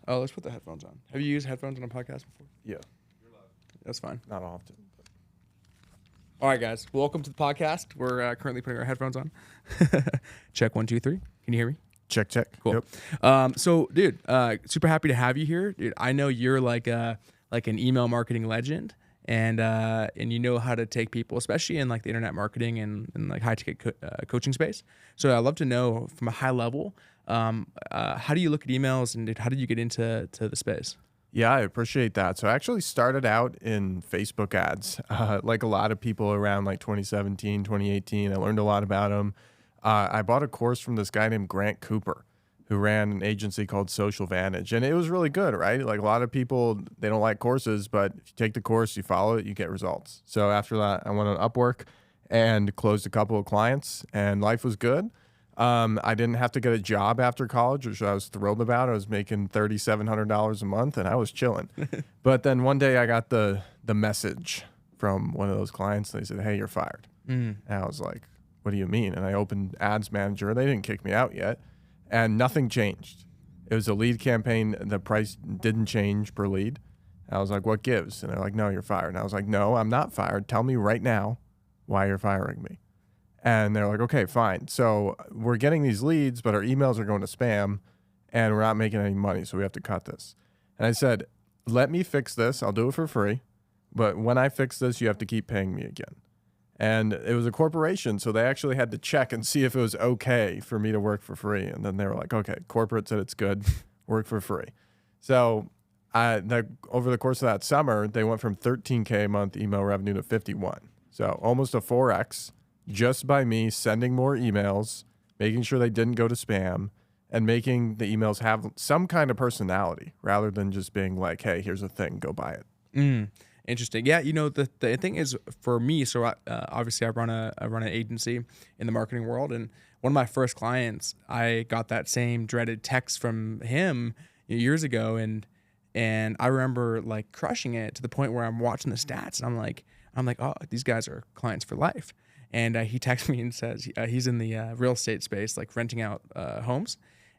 Oh, let's put the headphones on. Have you used headphones on a podcast before? Yeah. That's fine. Not often. But. All right, guys. Welcome to the podcast. We're currently putting our headphones on. Check 1, 2, 3. Can you hear me? Check. Cool. Yep. So, dude, super happy to have you here. Dude, I know you're like an email marketing legend, and you know how to take people, especially in like the internet marketing and like high ticket coaching space. So I'd love to know from a high level, how do you look at emails, and dude, how did you get into the space? Yeah, I appreciate that. So I actually started out in Facebook ads, like a lot of people around like 2017, 2018. I learned a lot about them. I bought a course from this guy named Grant Cooper, who ran an agency called Social Vantage. And it was really good, right? Like a lot of people, they don't like courses, but if you take the course, you follow it, you get results. So after that, I went on Upwork and closed a couple of clients, and life was good. I didn't have to get a job after college, which I was thrilled about. I was making $3,700 a month, and I was chilling. But then one day I got the message from one of those clients. They said, "Hey, you're fired." And I was like, "What do you mean?" And I opened Ads Manager. They didn't kick me out yet, and nothing changed. It was a lead campaign. The price didn't change per lead. I was like, "What gives?" And they're like, "No, you're fired." And I was like, "No, I'm not fired. Tell me right now why you're firing me." And they're like, "Okay, fine. So we're getting these leads, but our emails are going to spam, and we're not making any money, so we have to cut this." And I said, "Let me fix this. I'll do it for free. But when I fix this, you have to keep paying me again." And it was a corporation, so they actually had to check and see if it was okay for me to work for free. And then they were like, "Okay, corporate said it's good. Work for free." So over the course of that summer, they went from 13K a month email revenue to 51. So almost a 4X. Just by me sending more emails, making sure they didn't go to spam, and making the emails have some kind of personality rather than just being like, "Hey, here's a thing, go buy it." Interesting. Yeah, the thing is for me. So obviously, I run an agency in the marketing world, and one of my first clients, I got that same dreaded text from him years ago, and I remember like crushing it to the point where I'm watching the stats, and I'm like, "Oh, these guys are clients for life." And he texts me and says he's in the real estate space, like renting out homes.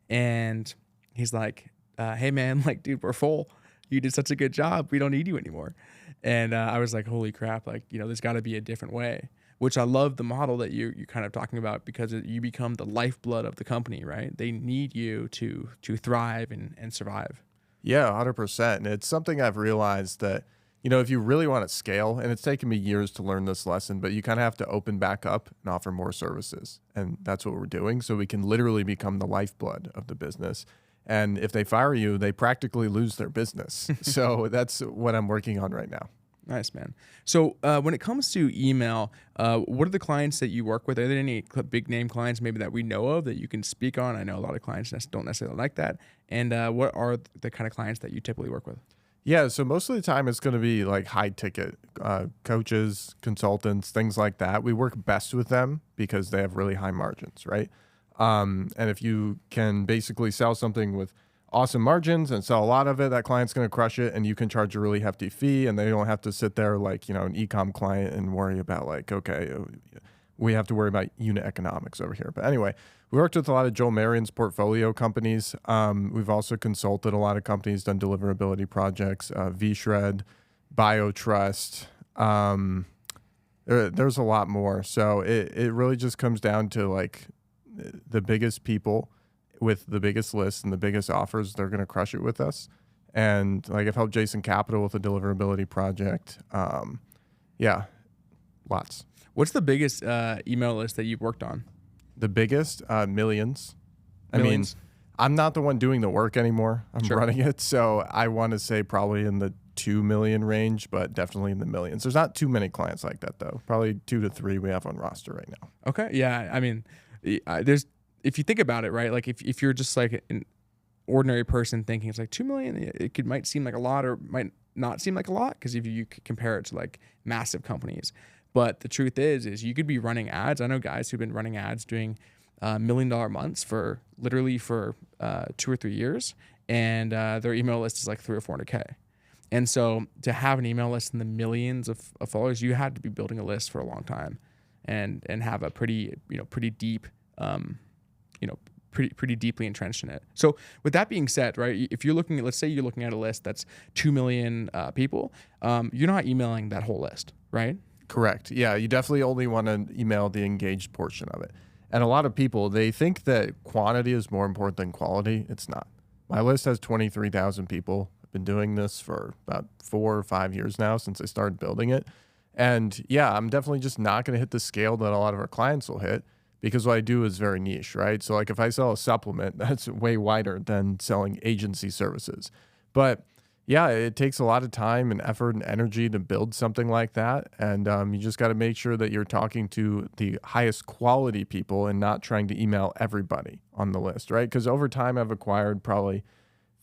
And he's like, "Hey, man, like, dude, we're full. You did such a good job. We don't need you anymore." And I was like, holy crap, like, there's got to be a different way, which I love the model that you're kind of talking about, because you become the lifeblood of the company, right? They need you to thrive and survive. Yeah, 100%. And it's something I've realized that, if you really want to scale, and it's taken me years to learn this lesson, but you kind of have to open back up and offer more services. And that's what we're doing. So we can literally become the lifeblood of the business. And if they fire you, they practically lose their business. So that's what I'm working on right now. Nice, man. So when it comes to email, what are the clients that you work with? Are there any big name clients maybe that we know of that you can speak on? I know a lot of clients don't necessarily like that. And what are the kind of clients that you typically work with? Yeah, so most of the time it's going to be like high ticket coaches, consultants, things like that. We work best with them because they have really high margins, right? And if you can basically sell something with awesome margins and sell a lot of it, that client's going to crush it, and you can charge a really hefty fee, and they don't have to sit there like, an e-com client and worry about like, okay, we have to worry about unit economics over here. But anyway, we worked with a lot of Joel Marion's portfolio companies. We've also consulted a lot of companies, done deliverability projects, vShred, BioTrust. There's a lot more. So it really just comes down to like the biggest people with the biggest lists and the biggest offers. They're going to crush it with us. And like I've helped Jason Capital with a deliverability project. Yeah, lots. What's the biggest email list that you've worked on? The biggest, millions. I mean, Millions? I'm not the one doing the work anymore. I'm Sure. running it. So I want to say probably in the 2 million range, but definitely in the millions. There's not too many clients like that, though. Probably 2 to 3 we have on roster right now. Okay. Yeah. I mean, there's, if you think about it, right? Like if you're just like an ordinary person thinking it's like 2 million, might seem like a lot or might not seem like a lot, because if you compare it to like massive companies. But the truth is you could be running ads. I know guys who've been running ads doing $1 million months for 2 or 3 years, and their email list is like 300 or 400K. And so to have an email list in the millions of followers, you had to be building a list for a long time, and have a pretty deep pretty deeply entrenched in it. So with that being said, right, if you're looking at, let's say you're looking at a list that's 2 million people, you're not emailing that whole list, right? Correct. Yeah, you definitely only want to email the engaged portion of it. And a lot of people, they think that quantity is more important than quality. It's not. My list has 23,000 people. I've been doing this for about 4 or 5 years now since I started building it. And yeah, I'm definitely just not going to hit the scale that a lot of our clients will hit because what I do is very niche, right? So like if I sell a supplement, that's way wider than selling agency services. But yeah, it takes a lot of time and effort and energy to build something like that. And you just got to make sure that you're talking to the highest quality people and not trying to email everybody on the list, right? Because over time, I've acquired probably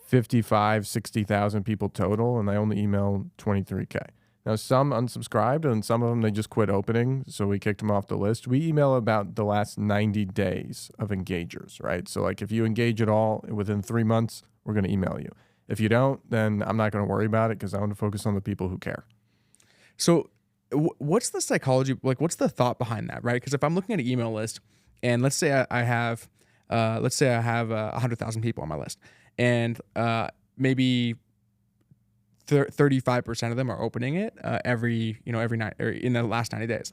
55, 60,000 people total, and I only email 23K. Now, some unsubscribed, and some of them, they just quit opening, so we kicked them off the list. We email about the last 90 days of engagers, right? So like if you engage at all within 3 months, we're going to email you. If you don't, then I'm not going to worry about it because I want to focus on the people who care. So what's the psychology, like what's the thought behind that, right? Because if I'm looking at an email list and let's say I have 100,000 people on my list and maybe 35% of them are opening it every night or in the last 90 days.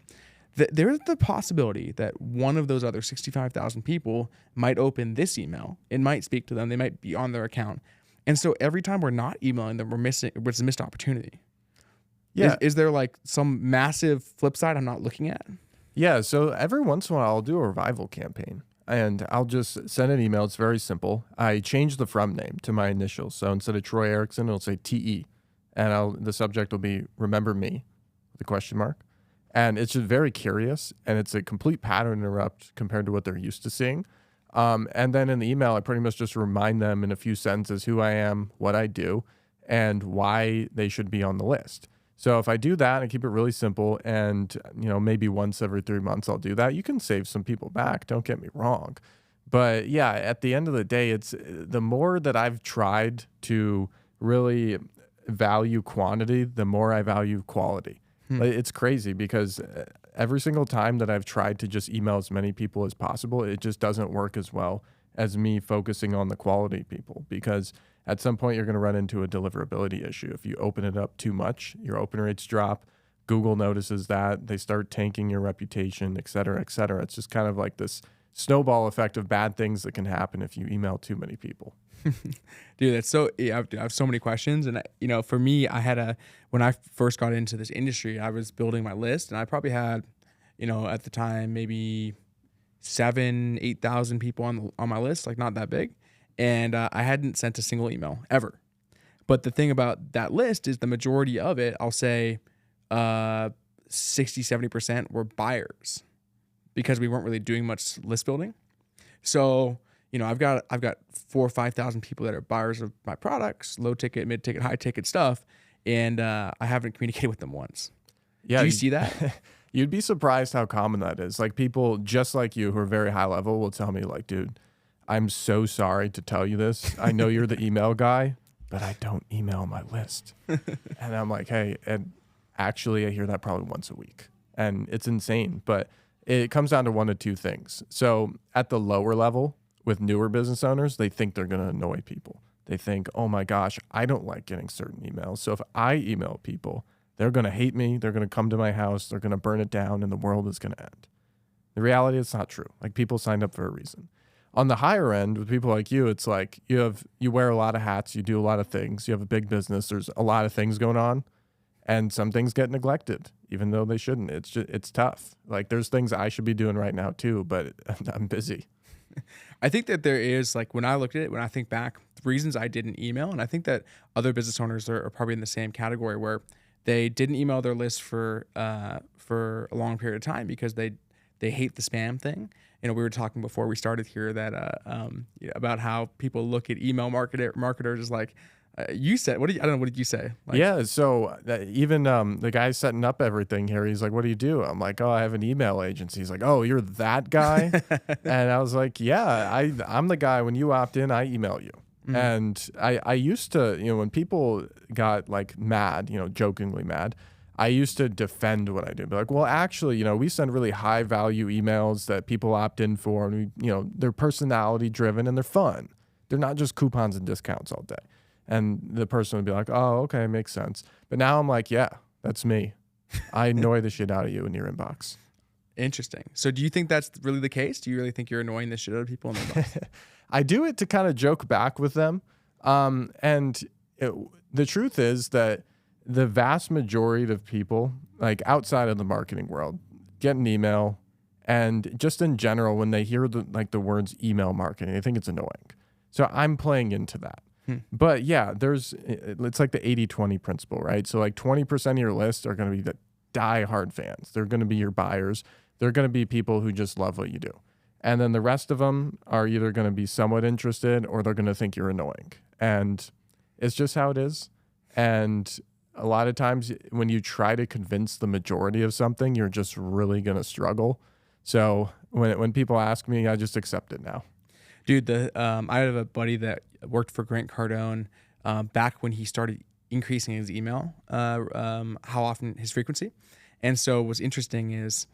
There's the possibility that one of those other 65,000 people might open this email. It might speak to them. They might be on their account. And so every time we're not emailing them, it's a missed opportunity. Yeah. Is there like some massive flip side I'm not looking at? Yeah. So every once in a while, I'll do a revival campaign and I'll just send an email. It's very simple. I change the from name to my initials. So instead of Troy Erickson, it'll say TE. And the subject will be remember me, with a question mark. And it's just very curious. And it's a complete pattern interrupt compared to what they're used to seeing. And then in the email, I pretty much just remind them in a few sentences who I am, what I do, and why they should be on the list. So if I do that and keep it really simple and, maybe once every 3 months I'll do that, you can save some people back. Don't get me wrong. But yeah, at the end of the day, it's the more that I've tried to really value quantity, the more I value quality. It's crazy because every single time that I've tried to just email as many people as possible, it just doesn't work as well as me focusing on the quality people because at some point you're going to run into a deliverability issue. If you open it up too much, your open rates drop. Google notices that. They start tanking your reputation, et cetera, et cetera. It's just kind of like this snowball effect of bad things that can happen if you email too many people. Dude, that's so, I have so many questions. And, for me, when I first got into this industry, I was building my list and I probably had, at the time, maybe 8,000 people on my list, like not that big. And I hadn't sent a single email ever. But the thing about that list is the majority of it, I'll say 60, 70% were buyers because we weren't really doing much list building. So, I've got 4,000 or 5,000 people that are buyers of my products, low ticket, mid ticket, high ticket stuff. And I haven't communicated with them once. Yeah. Do you see that? You'd be surprised how common that is. Like people just like you who are very high level will tell me like, dude, I'm so sorry to tell you this. I know you're the email guy, but I don't email my list. And I'm like, hey, and actually I hear that probably once a week and it's insane, but it comes down to one of two things. So at the lower level with newer business owners, they think they're going to annoy people. They think, oh my gosh, I don't like getting certain emails. So if I email people, they're going to hate me. They're going to come to my house. They're going to burn it down and the world is going to end. The reality, it's not true. Like people signed up for a reason. On the higher end with people like you, it's like you wear a lot of hats. You do a lot of things. You have a big business. There's a lot of things going on and some things get neglected even though they shouldn't. It's tough. Like there's things I should be doing right now too, but I'm busy. I think that there is, like, when I looked at it, when I think back, the reasons I didn't email, and I think that other business owners are probably in the same category where they didn't email their list for a long period of time because they hate the spam thing. We were talking before we started here that about how people look at email marketers as like, you said, I don't know, what did you say? Like, yeah. So even the guy setting up everything here, he's like, what do you do? I'm like, oh, I have an email agency. He's like, oh, you're that guy? And I was like, yeah, I'm the guy. When you opt in, I email you. Mm-hmm. And I used to, when people got like mad, jokingly mad, I used to defend what I do. Be like, well, actually, we send really high value emails that people opt in for, and they're personality driven and they're fun. They're not just coupons and discounts all day. And the person would be like, oh, okay, makes sense. But now I'm like, yeah, that's me. I annoy the shit out of you in your inbox. Interesting. So do you think that's really the case? Do you really think you're annoying the shit out of people in their inbox? I do it to kind of joke back with them. The truth is that the vast majority of people, like outside of the marketing world, get an email, and just in general, when they hear the words email marketing, they think it's annoying. So I'm playing into that. But yeah, it's like the 80-20 principle, right? So like 20% of your list are going to be the diehard fans. They're going to be your buyers. They're going to be people who just love what you do. And then the rest of them are either going to be somewhat interested or they're going to think you're annoying. And it's just how it is. And a lot of times when you try to convince the majority of something, you're just really going to struggle. So when people ask me, I just accept it now. Dude, I have a buddy that worked for Grant Cardone back when he started increasing his email, how often, his frequency. And so what's interesting is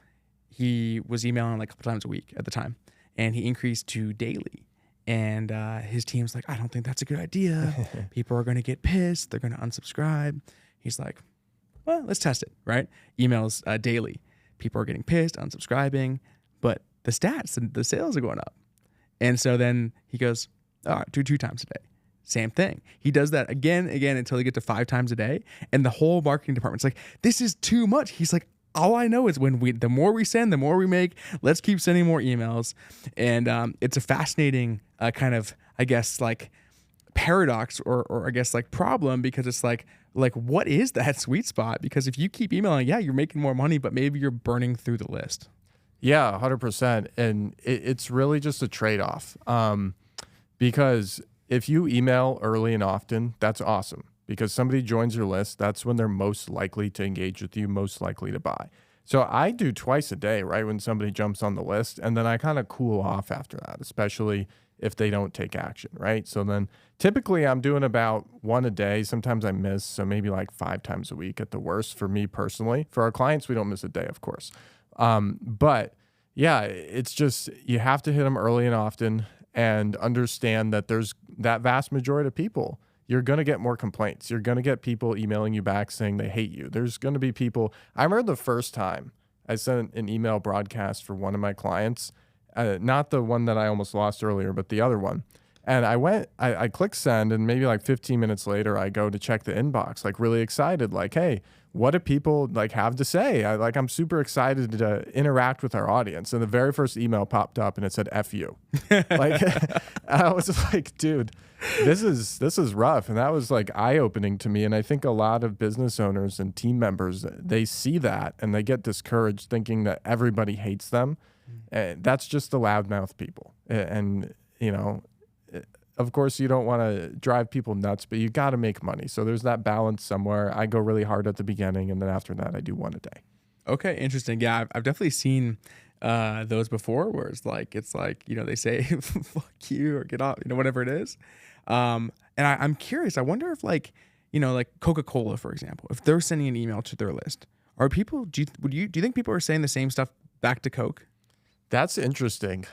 he was emailing like a couple times a week at the time, and he increased to daily. And his team's like, I don't think that's a good idea. People are going to get pissed. They're going to unsubscribe. He's like, well, let's test it, right? Emails daily. People are getting pissed, unsubscribing, but the stats and the sales are going up. And so then he goes, all right, do 2 times a day. Same thing. He does that again until he gets to 5 times a day. And the whole marketing department's like, this is too much. He's like, all I know is the more we send, the more we make. Let's keep sending more emails. And it's a fascinating kind of, I guess, like paradox or I guess like problem, because it's like what is that sweet spot? Because if you keep emailing, yeah, you're making more money, but maybe you're burning through the list. Yeah, 100%. And it's really just a trade-off. Because if you email early and often, that's awesome. Because somebody joins your list, that's when they're most likely to engage with you, most likely to buy. So I do twice a day, right, when somebody jumps on the list, and then I kind of cool off after that, especially if they don't take action, right? So then typically I'm doing about 1 a day. Sometimes I miss, so maybe like 5 times a week at the worst for me personally. For our clients, we don't miss a day, of course. But yeah, it's just you have to hit them early and often and understand that there's that vast majority of people. You're going to get more complaints. You're going to get people emailing you back saying they hate you. There's going to be people. I remember the first time I sent an email broadcast for one of my clients, not the one that I almost lost earlier, but the other one. And I clicked send, and maybe like 15 minutes later, I go to check the inbox, like really excited, like, hey, what do people like have to say? I'm super excited to interact with our audience. And the very first email popped up and it said, F you. Like, I was like, dude, this is rough. And that was like eye-opening to me. And I think a lot of business owners and team members, they see that and they get discouraged thinking that everybody hates them. And that's just the loudmouth people. And of course, you don't want to drive people nuts, but you got to make money. So there's that balance somewhere. I go really hard at the beginning, and then after that, I do 1 a day. Okay, interesting. Yeah, I've definitely seen those before, where it's like they say "fuck you" or "get off," whatever it is. And I'm curious. I wonder if like Coca-Cola, for example, if they're sending an email to their list, are people? Do you think people are saying the same stuff back to Coke? That's interesting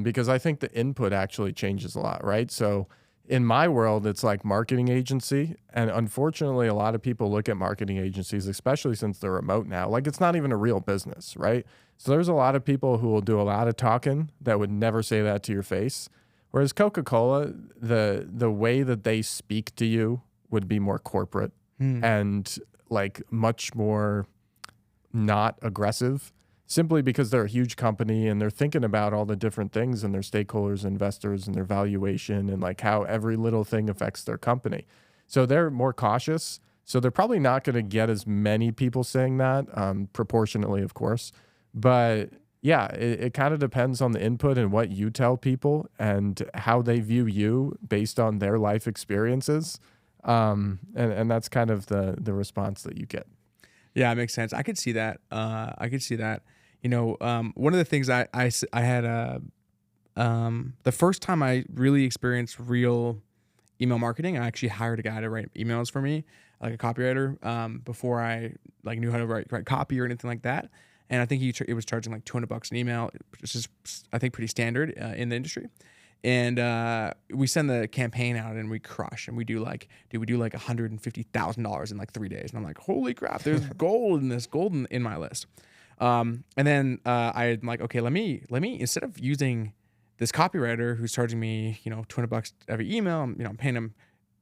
because I think the input actually changes a lot, right? So in my world, it's like marketing agency. And unfortunately, a lot of people look at marketing agencies, especially since they're remote now, like it's not even a real business, right? So there's a lot of people who will do a lot of talking that would never say that to your face. Whereas Coca-Cola, the way that they speak to you would be more corporate and like much more not aggressive. Simply because they're a huge company and they're thinking about all the different things and their stakeholders, investors, and their valuation and like how every little thing affects their company. So they're more cautious. So they're probably not going to get as many people saying that, proportionately, of course. But yeah, it kind of depends on the input and what you tell people and how they view you based on their life experiences. And that's kind of the response that you get. Yeah, it makes sense. I could see that. One of the things I had the first time I really experienced real email marketing. I actually hired a guy to write emails for me, like a copywriter, before I like knew how to write copy or anything like that. And I think it was charging like $200 an email, which is I think pretty standard in the industry. And we send the campaign out and we crush, and we do like $150,000 in like 3 days. And I'm like, holy crap, there's gold in my list. And then I'm like, okay, let me instead of using this copywriter who's charging me, $200 every email, I'm paying him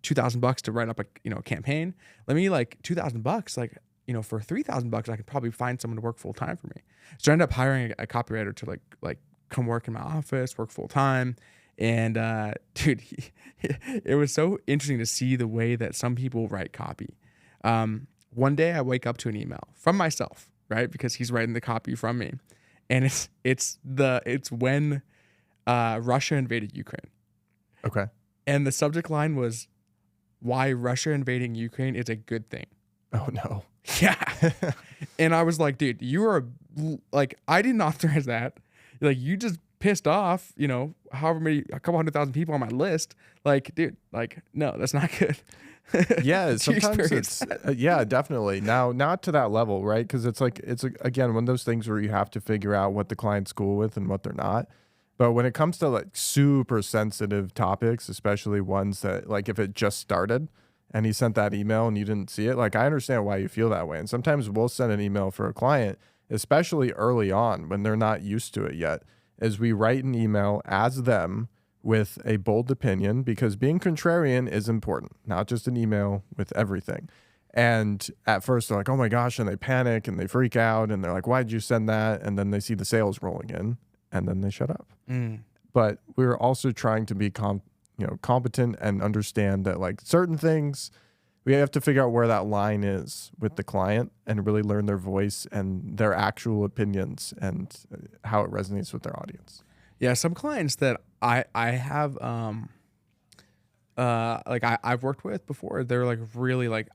$2,000 to write up a campaign. Let me like $2,000, like, for $3,000, I could probably find someone to work full time for me. So I ended up hiring a copywriter to like come work in my office, work full time. And dude, it was so interesting to see the way that some people write copy. One day I wake up to an email from myself, right? Because he's writing the copy from me. And it's when Russia invaded Ukraine. Okay. And the subject line was why Russia invading Ukraine is a good thing. Oh no. Yeah. And I was like, dude, you are like, I didn't authorize that. Like, you just pissed off, a couple 100,000 people on my list. Like, dude, like, no, that's not good. Yeah, sometimes it's yeah, definitely. Now, not to that level, right? Because again, one of those things where you have to figure out what the client's cool with and what they're not. But when it comes to like super sensitive topics, especially ones that like if it just started and he sent that email and you didn't see it, like I understand why you feel that way. And sometimes we'll send an email for a client, especially early on when they're not used to it yet, is we write an email as them with a bold opinion, because being contrarian is important, not just an email with everything. And at first they're like, oh my gosh, and they panic and they freak out and they're like, why did you send that? And then they see the sales rolling in and then they shut up. But we're also trying to be competent and understand that like certain things, we have to figure out where that line is with the client and really learn their voice and their actual opinions and how it resonates with their audience. Yeah, some clients that I have I've worked with before, they're like really like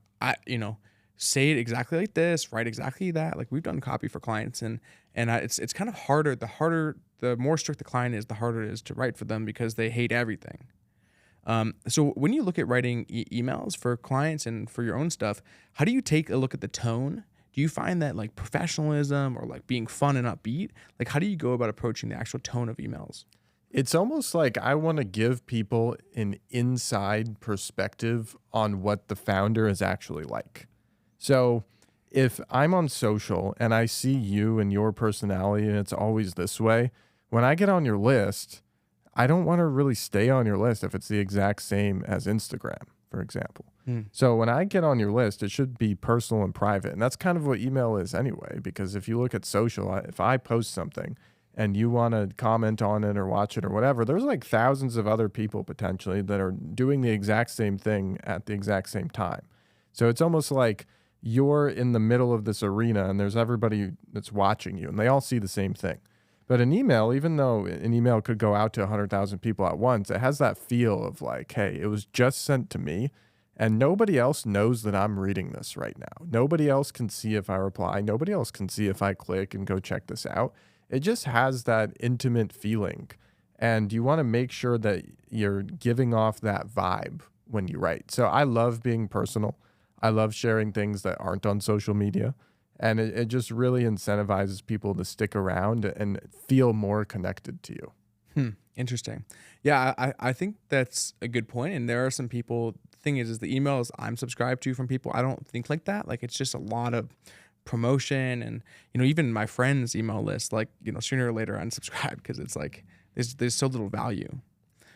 say it exactly like this, write exactly that. Like we've done copy for clients, and it's kind of harder. The more strict the client is, the harder it is to write for them because they hate everything. So when you look at writing emails for clients and for your own stuff, how do you take a look at the tone? Do you find that like professionalism or like being fun and upbeat? Like how do you go about approaching the actual tone of emails? It's almost like I want to give people an inside perspective on what the founder is actually like. So if I'm on social and I see you and your personality and it's always this way, when I get on your list, I don't want to really stay on your list if it's the exact same as Instagram, for example. So when I get on your list, it should be personal and private. And that's kind of what email is anyway, because if you look at social, if I post something and you want to comment on it or watch it or whatever, there's like thousands of other people potentially that are doing the exact same thing at the exact same time. So it's almost like you're in the middle of this arena and there's everybody that's watching you and they all see the same thing. But an email, even though an email could go out to 100,000 people at once, it has that feel of like, hey, it was just sent to me and nobody else knows that I'm reading this right now. Nobody else can see if I reply. Nobody else can see if I click and go check this out. It just has that intimate feeling. And you want to make sure that you're giving off that vibe when you write. So I love being personal. I love sharing things that aren't on social media. And it just really incentivizes people to stick around and feel more connected to you. Interesting. Yeah, I think that's a good point. And there are some people, the thing is the emails I'm subscribed to from people, I don't think like that. Like it's just a lot of promotion and, even my friends' email list, like, sooner or later I unsubscribe because it's like, there's so little value.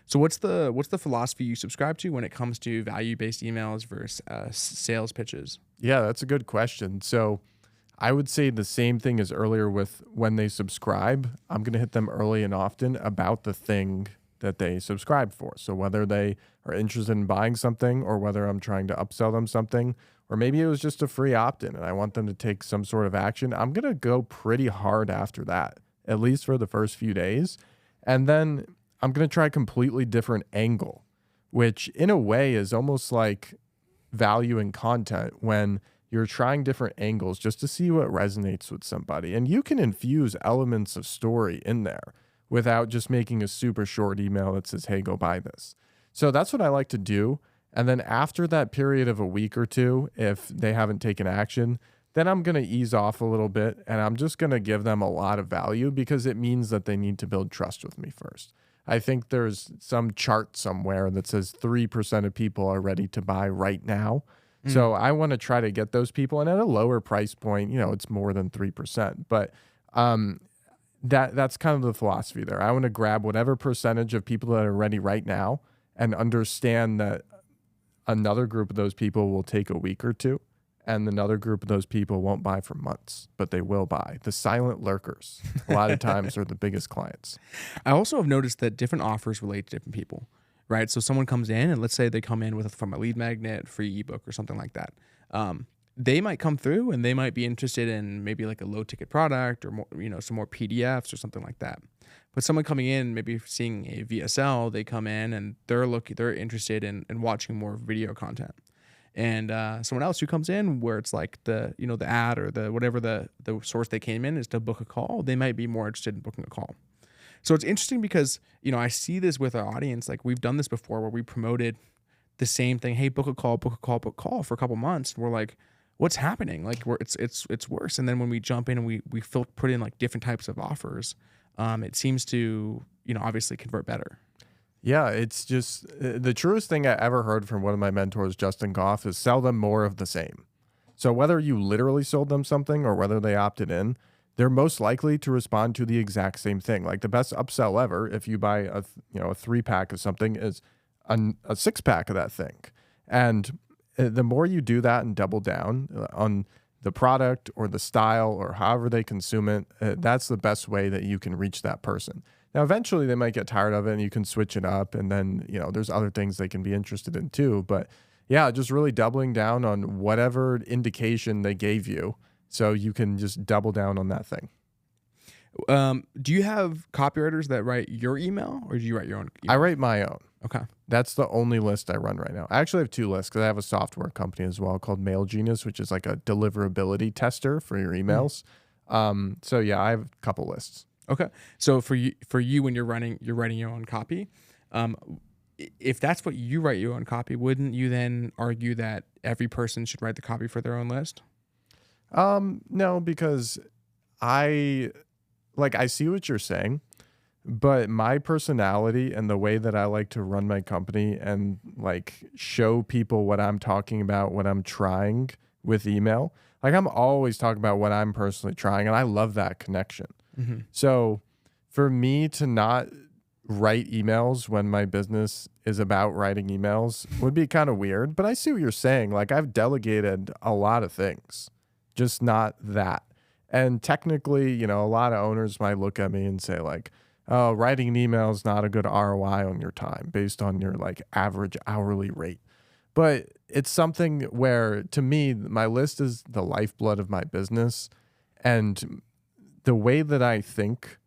So what's the philosophy you subscribe to when it comes to value-based emails versus sales pitches? Yeah, that's a good question. So I would say the same thing as earlier with when they subscribe. I'm going to hit them early and often about the thing that they subscribe for. So whether they are interested in buying something or whether I'm trying to upsell them something, or maybe it was just a free opt-in and I want them to take some sort of action, I'm going to go pretty hard after that, at least for the first few days. And then I'm going to try a completely different angle, which in a way is almost like valuing content when you're trying different angles just to see what resonates with somebody. And you can infuse elements of story in there without just making a super short email that says, hey, go buy this. So that's what I like to do. And then after that period of a week or two, if they haven't taken action, then I'm going to ease off a little bit and I'm just going to give them a lot of value because it means that they need to build trust with me first. I think there's some chart somewhere that says 3% of people are ready to buy right now. So I want to try to get those people, and at a lower price point, it's more than 3%. But that's kind of the philosophy there. I want to grab whatever percentage of people that are ready right now and understand that another group of those people will take a week or two, and another group of those people won't buy for months, but they will buy. The silent lurkers, a lot of times, are the biggest clients. I also have noticed that different offers relate to different people, right? So someone comes in, and let's say they come in from a lead magnet, free ebook, or something like that. They might come through and they might be interested in maybe like a low ticket product or more, some more PDFs or something like that. But someone coming in, maybe seeing a VSL, they come in and they're interested in watching more video content. And someone else who comes in where it's like the ad or the whatever the source they came in is to book a call, they might be more interested in booking a call. So it's interesting because, I see this with our audience. Like we've done this before where we promoted the same thing. Hey, book a call for a couple months. And we're like, what's happening? Like it's worse. And then when we jump in and we put in like different types of offers, it seems to, obviously convert better. Yeah, it's just the truest thing I ever heard from one of my mentors, Justin Goff, is sell them more of the same. So whether you literally sold them something or whether they opted in, they're most likely to respond to the exact same thing. Like the best upsell ever, if you buy a 3-pack of something, is a 6-pack of that thing. And the more you do that and double down on the product or the style or however they consume it, that's the best way that you can reach that person. Now, eventually they might get tired of it and you can switch it up, and then, there's other things they can be interested in too. But yeah, just really doubling down on whatever indication they gave you so you can just double down on that thing. Do you have copywriters that write your email, or do you write your own email? I write my own. Okay. That's the only list I run right now. I actually have 2 lists because I have a software company as well called Mail Genius, which is like a deliverability tester for your emails. So yeah, I have a couple lists. Okay. So for you when you're writing your own copy, if that's what you write your own copy, wouldn't you then argue that every person should write the copy for their own list? No, because I see what you're saying, but my personality and the way that I like to run my company and like show people what I'm talking about, what I'm trying with email, like I'm always talking about what I'm personally trying, and I love that connection. Mm-hmm. So for me to not write emails when my business is about writing emails would be kind of weird, but I see what you're saying. Like I've delegated a lot of things, just not that. And technically, a lot of owners might look at me and say like, oh, writing an email is not a good ROI on your time based on your like average hourly rate. But it's something where, to me, my list is the lifeblood of my business. And the way that I think,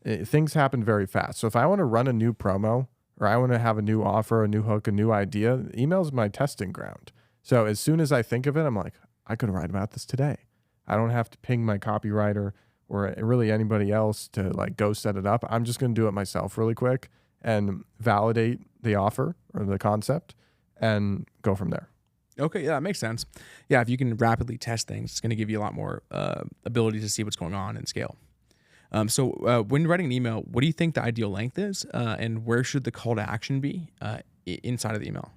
things happen very fast. So if I want to run a new promo or I want to have a new offer, a new hook, a new idea, email is my testing ground. So as soon as I think of it, I'm like, I could write about this today. I don't have to ping my copywriter or really anybody else to like go set it up. I'm just going to do it myself really quick and validate the offer or the concept and go from there. Okay, yeah, that makes sense. Yeah, if you can rapidly test things, it's going to give you a lot more ability to see what's going on and scale. So when writing an email, what do you think the ideal length is, and where should the call to action be inside of the email?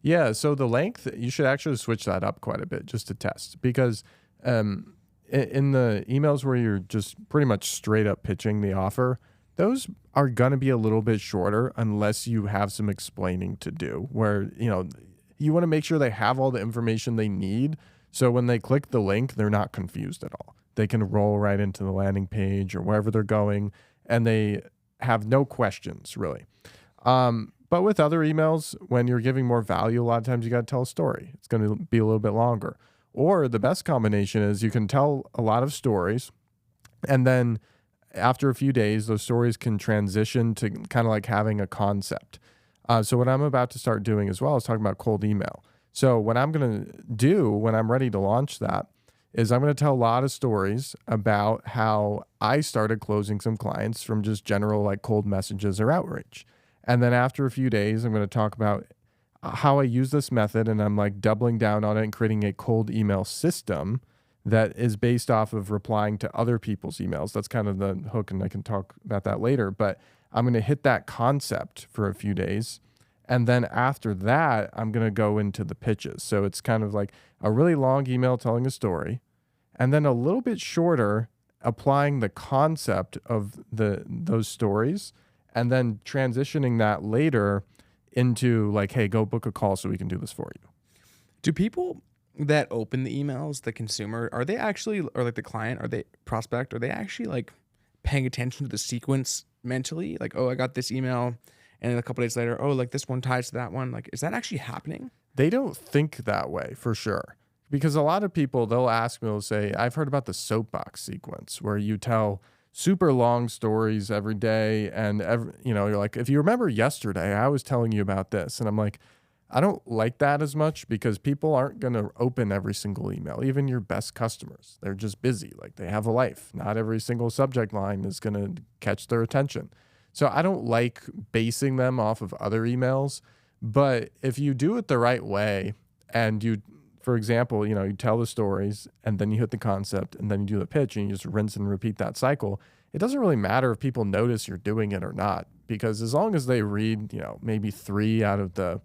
Yeah, so the length, you should actually switch that up quite a bit just to test, because in the emails where you're just pretty much straight up pitching the offer, those are going to be a little bit shorter unless you have some explaining to do, where, you want to make sure they have all the information they need. So when they click the link, they're not confused at all. They can roll right into the landing page or wherever they're going, and they have no questions really. But with other emails, when you're giving more value, a lot of times you got to tell a story. It's going to be a little bit longer. Or the best combination is you can tell a lot of stories, and then after a few days, those stories can transition to kind of like having a concept. So what I'm about to start doing as well is talking about cold email. So what I'm going to do when I'm ready to launch that is I'm going to tell a lot of stories about how I started closing some clients from just general like cold messages or outreach. And then after a few days, I'm going to talk about how I use this method, and I'm like doubling down on it and creating a cold email system that is based off of replying to other people's emails. That's kind of the hook, and I can talk about that later. But I'm going to hit that concept for a few days. And then after that, I'm going to go into the pitches. So it's kind of like a really long email telling a story, and then a little bit shorter applying the concept of those stories, and then transitioning that later into like, hey, go book a call so we can do this for you. Do people that open the emails, the consumer, are they actually, or like the client, are they prospect, are they actually like paying attention to the sequence mentally? Like, oh, I got this email, and then a couple days later, oh, like this one ties to that one. Like, is that actually happening? They don't think that way for sure. Because a lot of people, they'll ask me, they'll say, I've heard about the soapbox sequence where you tell super long stories every day. And, you're like, if you remember yesterday, I was telling you about this. And I'm like, I don't like that as much because people aren't going to open every single email, even your best customers. They're just busy. Like they have a life. Not every single subject line is going to catch their attention. So I don't like basing them off of other emails. But if you do it the right way and you, for example, you tell the stories and then you hit the concept and then you do the pitch and you just rinse and repeat that cycle, it doesn't really matter if people notice you're doing it or not, because as long as they read, maybe 3 out of the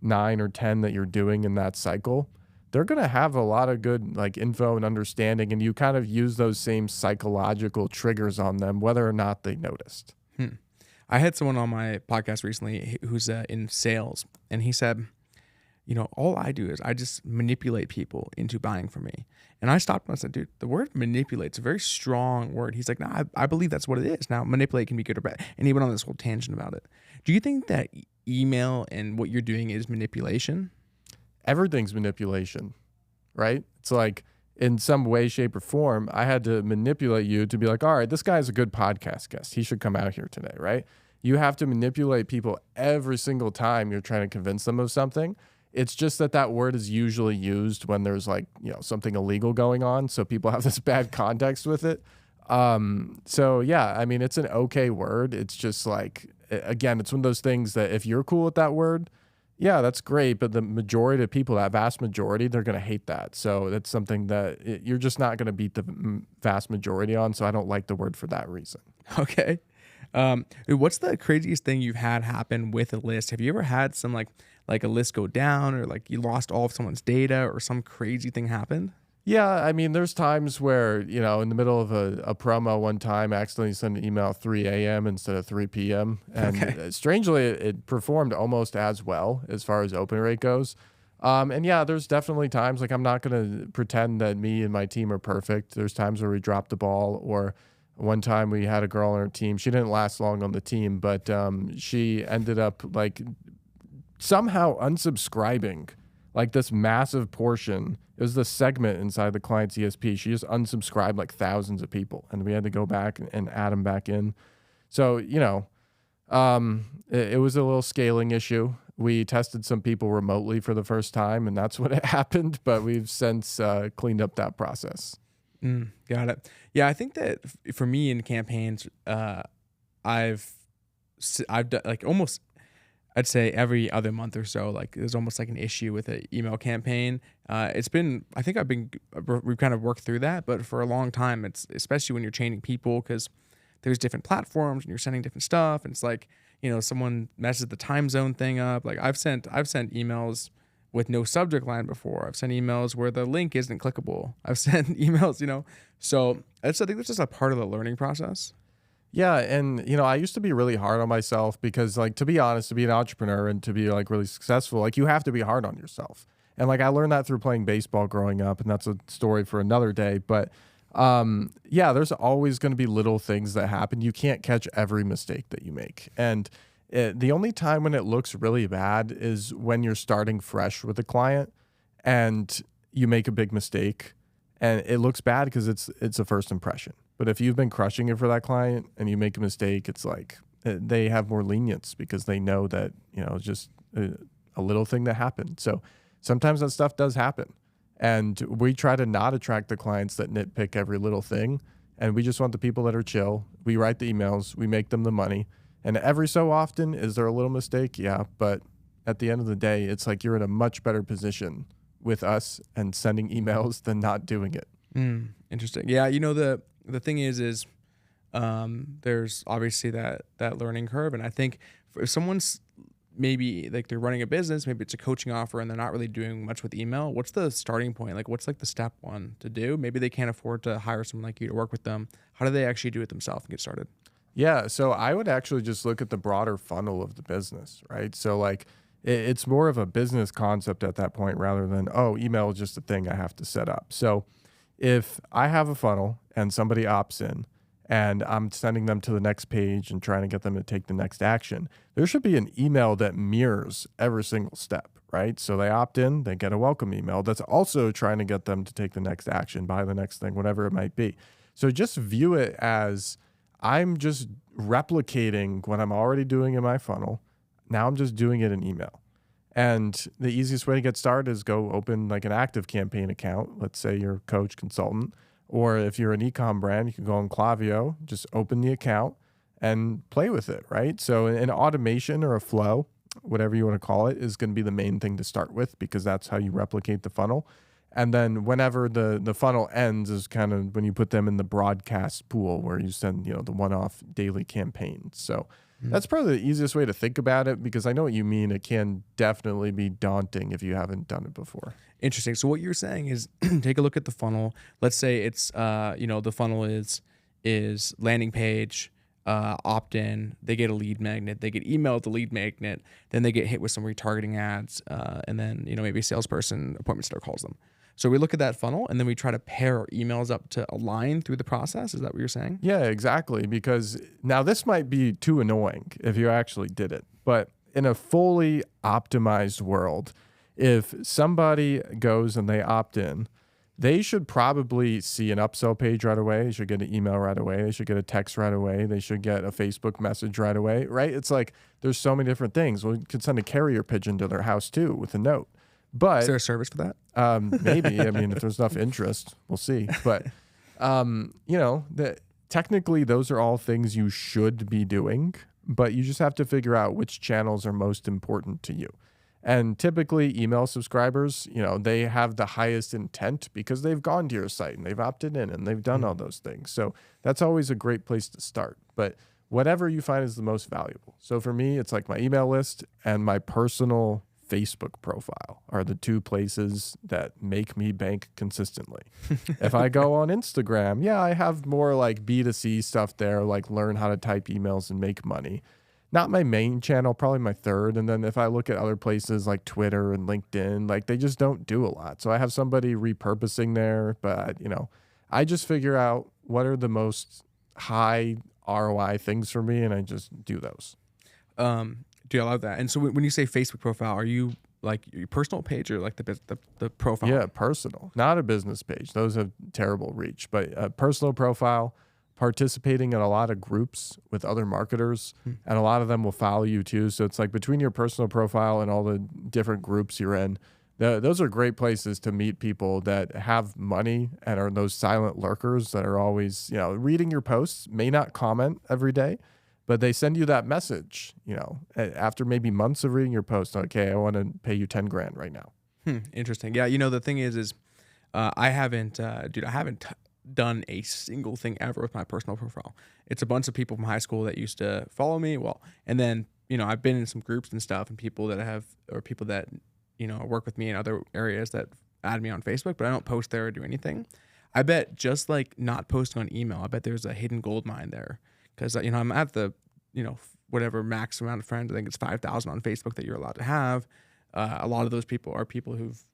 9 or 10 that you're doing in that cycle, they're going to have a lot of good like info and understanding, and you kind of use those same psychological triggers on them, whether or not they noticed. I had someone on my podcast recently who's in sales, and he said, all I do is I just manipulate people into buying from me. And I stopped and I said, dude, the word manipulate's a very strong word. He's like, no, I believe that's what it is. Now, manipulate can be good or bad. And he went on this whole tangent about it. Do you think that email and what you're doing is manipulation? Everything's manipulation, right? It's like in some way, shape, or form, I had to manipulate you to be like, all right, this guy's a good podcast guest. He should come out here today, right? You have to manipulate people every single time you're trying to convince them of something. It's just that word is usually used when there's like, something illegal going on. So people have this bad context with it. So yeah, I mean, it's an okay word. It's just like, again, it's one of those things that if you're cool with that word, yeah, that's great. But the majority of people, that vast majority, they're going to hate that. So that's something that you're just not going to beat the vast majority on. So I don't like the word for that reason. Okay. What's the craziest thing you've had happen with a list? Have you ever had some like a list go down, or like you lost all of someone's data, or some crazy thing happened? Yeah, I mean, there's times where, in the middle of a promo one time, I accidentally sent an email at 3 a.m. instead of 3 p.m. And strangely, it performed almost as well as far as open rate goes. And yeah, there's definitely times, like I'm not going to pretend that me and my team are perfect. There's times where we drop the ball, or one time we had a girl on our team. She didn't last long on the team, but she ended up like somehow unsubscribing like this massive portion. It was the segment inside the client's ESP. She just unsubscribed like thousands of people, and we had to go back and add them back in. So, it was a little scaling issue. We tested some people remotely for the first time, and that's what happened. But we've since cleaned up that process. Got it. Yeah, I think that for me in campaigns, I've done like almost, I'd say every other month or so, like there's almost like an issue with an email campaign. We've kind of worked through that, but for a long time, it's especially when you're chaining people, because there's different platforms and you're sending different stuff. And it's like, someone messes the time zone thing up. Like I've sent emails with no subject line before. I've sent emails where the link isn't clickable. I've sent emails, so I think that's just a part of the learning process. Yeah. And, I used to be really hard on myself because, like, to be honest, to be an entrepreneur and to be like really successful, like you have to be hard on yourself. And like I learned that through playing baseball growing up, and that's a story for another day. But yeah, there's always going to be little things that happen. You can't catch every mistake that you make. And the only time when it looks really bad is when you're starting fresh with a client and you make a big mistake, and it looks bad because it's a first impression. But if you've been crushing it for that client and you make a mistake, it's like they have more lenience because they know that, it's just a little thing that happened. So sometimes that stuff does happen. And we try to not attract the clients that nitpick every little thing. And we just want the people that are chill. We write the emails, we make them the money, And every so often, is there a little mistake? Yeah. But at the end of the day, it's like you're in a much better position with us and sending emails than not doing it. Interesting. Yeah. The thing is there's obviously that learning curve. And I think if someone's maybe like they're running a business, maybe it's a coaching offer and they're not really doing much with email, what's the starting point? Like what's like the step one to do? Maybe they can't afford to hire someone like you to work with them. How do they actually do it themselves and get started? Yeah, so I would actually just look at the broader funnel of the business, right? So like it's more of a business concept at that point rather than, oh, email is just a thing I have to set up. So if I have a funnel and somebody opts in and I'm sending them to the next page and trying to get them to take the next action, there should be an email that mirrors every single step, right? So they opt in, they get a welcome email that's also trying to get them to take the next action, buy the next thing, whatever it might be. So just view it as I'm just replicating what I'm already doing in my funnel. Now I'm just doing it in email. And the easiest way to get started is go open like an active campaign account. Let's say you're a coach, consultant, or if you're an e-com brand, you can go on Klaviyo, just open the account and play with it, right? So an automation or a flow, whatever you want to call it, is going to be the main thing to start with because that's how you replicate the funnel. And then whenever the funnel ends is kind of when you put them in the broadcast pool where you send, the one-off daily campaigns. So that's probably the easiest way to think about it because I know what you mean. It can definitely be daunting if you haven't done it before. Interesting. So what you're saying is take a look at the funnel. Let's say it's, the funnel is landing page, opt-in, they get a lead magnet, they get emailed the lead magnet, then they get hit with some retargeting ads, and then, maybe a salesperson appointment setter calls them. So we look at that funnel and then we try to pair our emails up to align through the process. Is that what you're saying? Yeah, exactly. Because now this might be too annoying if you actually did it, but in a fully optimized world, if somebody goes and they opt in, they should probably see an upsell page right away. They should get an email right away. They should get a text right away. They should get a Facebook message right away, right? It's like there's so many different things. Well, you could send a carrier pigeon to their house too with a note. But is there a service for that? Maybe. I mean, if there's enough interest, we'll see. But, technically those are all things you should be doing, but you just have to figure out which channels are most important to you. And typically email subscribers, they have the highest intent because they've gone to your site and they've opted in and they've done all those things. So that's always a great place to start. But whatever you find is the most valuable. So for me, it's like my email list and my personal Facebook profile are the two places that make me bank consistently. If I go on Instagram, I have more like B2C stuff there, like learn how to type emails and make money. Not my main channel, probably my third. And then if I look at other places like Twitter and LinkedIn, like they just don't do a lot. So I have somebody repurposing there, but I just figure out what are the most high ROI things for me and I just do those. Dude, I love that. And so when you say Facebook profile, are you like your personal page or like the profile? Yeah, personal, not a business page. Those have terrible reach, but a personal profile, participating in a lot of groups with other marketers, and a lot of them will follow you too. So it's like between your personal profile and all the different groups you're in, those are great places to meet people that have money and are those silent lurkers that are always, reading your posts, may not comment every day, but they send you that message, after maybe months of reading your post. Okay, I want to pay you 10 grand right now. Interesting. Yeah. The thing is I haven't done a single thing ever with my personal profile. It's a bunch of people from high school that used to follow me. Well, and then, I've been in some groups and stuff and people that work with me in other areas that add me on Facebook, but I don't post there or do anything. I bet just like not posting on email, I bet there's a hidden gold mine there. Because, I'm at the, whatever max amount of friends. I think it's 5,000 on Facebook that you're allowed to have. A lot of those people are people who've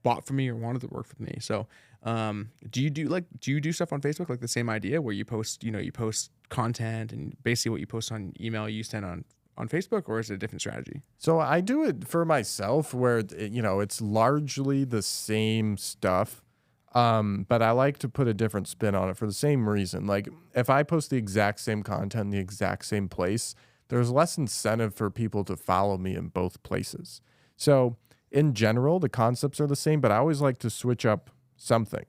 bought from me or wanted to work with me. So do you do stuff on Facebook, like the same idea where you post, you post content and basically what you post on email you send on Facebook, or is it a different strategy? So I do it for myself where, it's largely the same stuff. But I like to put a different spin on it for the same reason. Like if I post the exact same content in the exact same place, there's less incentive for people to follow me in both places. So in general, the concepts are the same, but I always like to switch up something.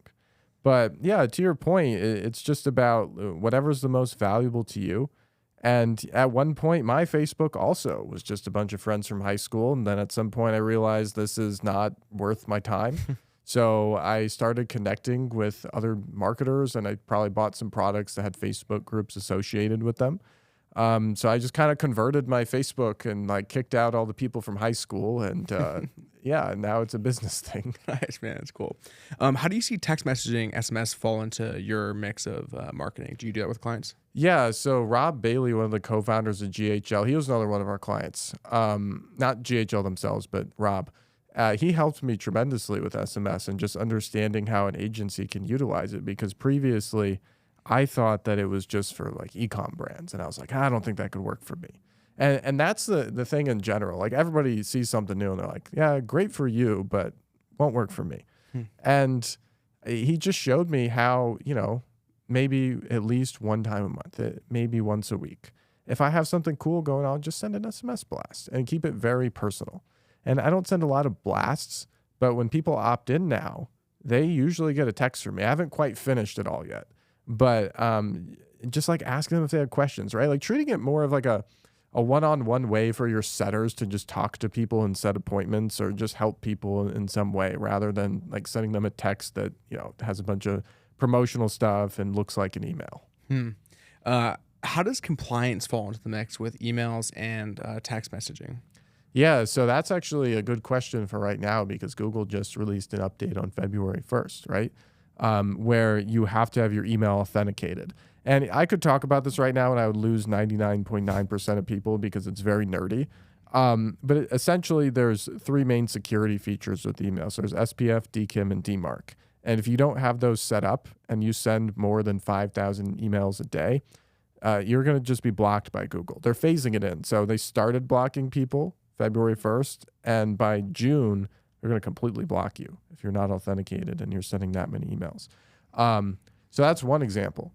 But yeah, to your point, it's just about whatever's the most valuable to you. And at one point, my Facebook also was just a bunch of friends from high school. And then at some point, I realized this is not worth my time. So I started connecting with other marketers, and I probably bought some products that had Facebook groups associated with them. So I just kind of converted my Facebook and like kicked out all the people from high school, and yeah, now it's a business thing. Nice, man. That's cool. How do you see text messaging, SMS fall into your mix of marketing? Do you do that with clients? Yeah, so Rob Bailey, one of the co-founders of GHL, he was another one of our clients. Not GHL themselves, but Rob. He helped me tremendously with SMS and just understanding how an agency can utilize it, because previously I thought that it was just for like e-com brands, and I was like, I don't think that could work for me. And that's the thing in general. Like, everybody sees something new and they're like, yeah, great for you, but won't work for me. And he just showed me how, maybe at least one time a month, maybe once a week, if I have something cool going on, just send an SMS blast and keep it very personal. And I don't send a lot of blasts, but when people opt in now, they usually get a text from me. I haven't quite finished it all yet, but just like asking them if they have questions, right? Like treating it more of like a one-on-one way for your setters to just talk to people and set appointments or just help people in some way, rather than like sending them a text that, has a bunch of promotional stuff and looks like an email. How does compliance fall into the mix with emails and text messaging? Yeah, so that's actually a good question for right now, because Google just released an update on February 1st, right? Where you have to have your email authenticated. And I could talk about this right now and I would lose 99.9% of people because it's very nerdy. But essentially, there's three main security features with email. So there's SPF, DKIM, and DMARC. And if you don't have those set up and you send more than 5,000 emails a day, you're going to just be blocked by Google. They're phasing it in. So they started blocking people February 1st, and by June, they're going to completely block you if you're not authenticated and you're sending that many emails. So that's one example.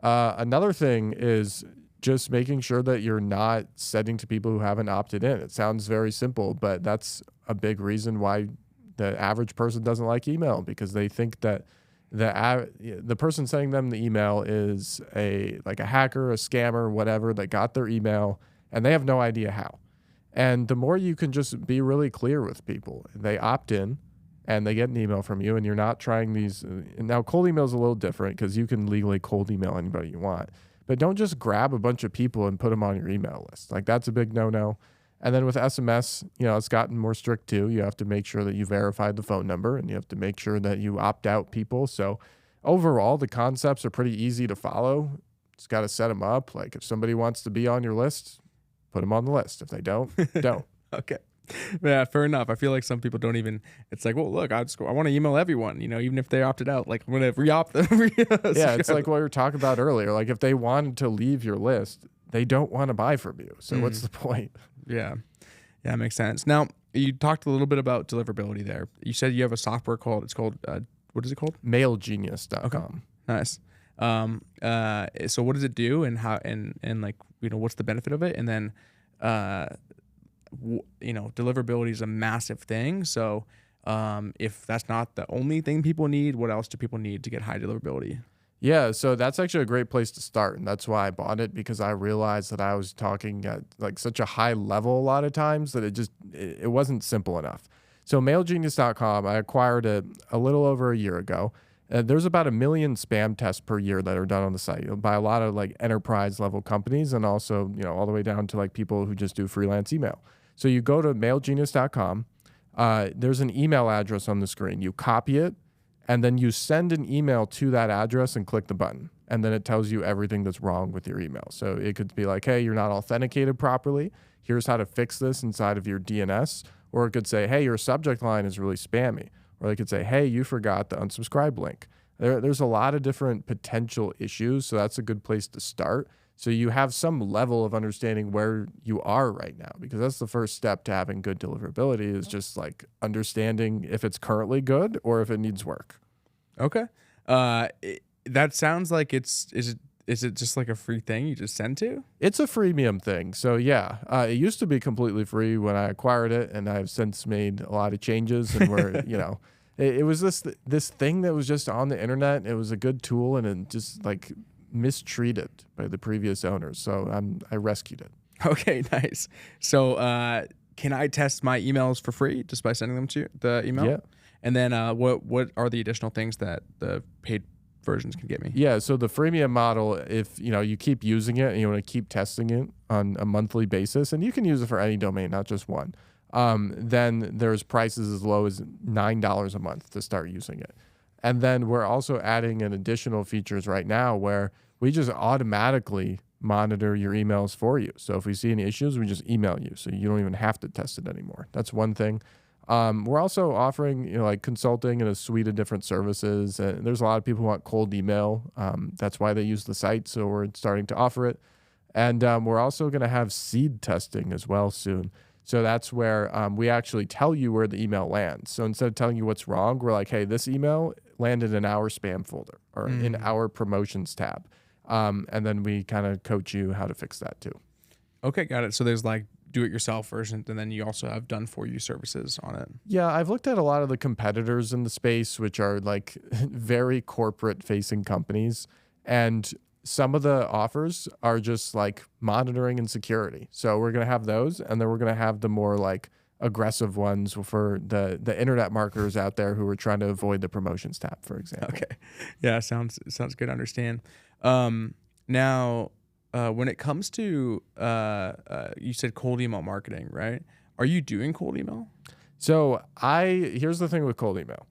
Another thing is just making sure that you're not sending to people who haven't opted in. It sounds very simple, but that's a big reason why the average person doesn't like email, because they think that the person sending them the email is a hacker, a scammer, whatever, that got their email, and they have no idea how. And the more you can just be really clear with people, they opt in and they get an email from you, and you're not trying these. Now, cold email is a little different because you can legally cold email anybody you want, but don't just grab a bunch of people and put them on your email list. Like, that's a big no-no. And then with SMS, it's gotten more strict too. You have to make sure that you verified the phone number, and you have to make sure that you opt out people. So overall, the concepts are pretty easy to follow. Just got to set them up. Like, if somebody wants to be on your list, put them on the list. If they don't, don't. Okay. Yeah, fair enough. I feel like some people don't even, it's like, well, look, I want to email everyone, even if they opted out, like I'm going to re-opt them. Yeah, it's like what we were talking about earlier. Like, if they wanted to leave your list, they don't want to buy from you. So what's the point? Yeah. Yeah, makes sense. Now, you talked a little bit about deliverability there. You said you have a software what is it called? Mailgenius.com. Okay. Nice. So what does it do, and how, and like, what's the benefit of it? And then, deliverability is a massive thing. So, if that's not the only thing people need, what else do people need to get high deliverability? Yeah, so that's actually a great place to start, and that's why I bought it, because I realized that I was talking at like such a high level a lot of times that it wasn't simple enough. So mailgenius.com, I acquired it a little over a year ago. There's about 1 million spam tests per year that are done on the site by a lot of like enterprise level companies, and also, all the way down to like people who just do freelance email. So you go to mailgenius.com, there's an email address on the screen. You copy it, and then you send an email to that address and click the button. And then it tells you everything that's wrong with your email. So it could be like, hey, you're not authenticated properly. Here's how to fix this inside of your DNS. Or it could say, hey, your subject line is really spammy. Or they could say, hey, you forgot the unsubscribe link. There's a lot of different potential issues. So that's a good place to start. So you have some level of understanding where you are right now, because that's the first step to having good deliverability, is just like understanding if it's currently good or if it needs work. Okay. That sounds like is it just like a free thing you just send to? It's a freemium thing. So yeah, it used to be completely free when I acquired it, and I've since made a lot of changes, and where, it was this thing that was just on the internet. It was a good tool, and it just like mistreated by the previous owners. So I rescued it. Okay, nice. So can I test my emails for free just by sending them to you, the email? Yeah. And then what are the additional things that the paid versions can get me? Yeah, so the freemium model, if you keep using it and you want to keep testing it on a monthly basis, and you can use it for any domain, not just one, then there's prices as low as $9 a month to start using it. And then we're also adding in additional features right now where we just automatically monitor your emails for you. So if we see any issues, we just email you, so you don't even have to test it anymore. That's one thing. We're also offering like consulting and a suite of different services. There's a lot of people who want cold email. That's why they use the site. So we're starting to offer it. And we're also going to have seed testing as well soon. So that's where we actually tell you where the email lands. So instead of telling you what's wrong, we're like, hey, this email landed in our spam folder or in our promotions tab. And then we kind of coach you how to fix that too. Okay, got it. So there's like do-it-yourself version, and then you also have done-for-you services on it. Yeah, I've looked at a lot of the competitors in the space, which are like very corporate-facing companies, and some of the offers are just like monitoring and security. So we're going to have those, and then we're going to have the more like aggressive ones for the internet marketers out there who are trying to avoid the promotions tab, for example. Okay. Yeah, sounds good to understand. Now, when it comes to, you said cold email marketing, right? Are you doing cold email? So here's the thing with cold email.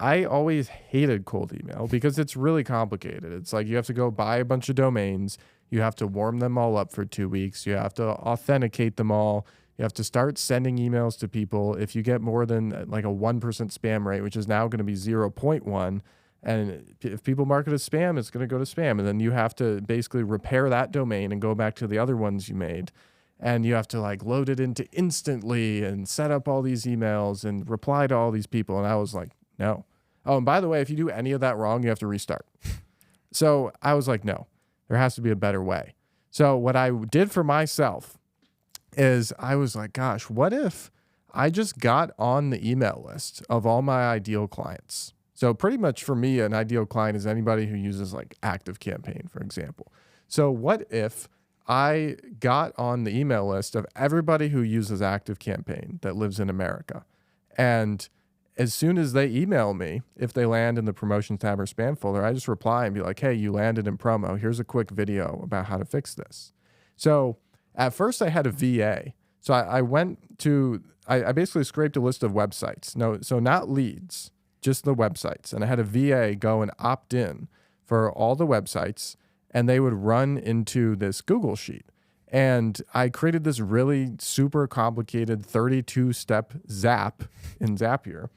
I always hated cold email because it's really complicated. It's like you have to go buy a bunch of domains. You have to warm them all up for 2 weeks. You have to authenticate them all. You have to start sending emails to people. If you get more than like a 1% spam rate, which is now going to be 0.1, and if people mark it as spam, it's going to go to spam. And then you have to basically repair that domain and go back to the other ones you made. And you have to like load it into Instantly and set up all these emails and reply to all these people. And I was like, no. Oh, and by the way, if you do any of that wrong, you have to restart. So I was like, no, there has to be a better way. So what I did for myself is I was like, gosh, what if I just got on the email list of all my ideal clients? So pretty much for me, an ideal client is anybody who uses like ActiveCampaign, for example. So what if I got on the email list of everybody who uses ActiveCampaign that lives in America? And as soon as they email me, if they land in the promotions tab or spam folder, I just reply and be like, hey, you landed in promo. Here's a quick video about how to fix this. So at first I had a VA. So I basically scraped a list of websites. No, so not leads, just the websites. And I had a VA go and opt in for all the websites, and they would run into this Google sheet. And I created this really super complicated 32-step Zap in Zapier.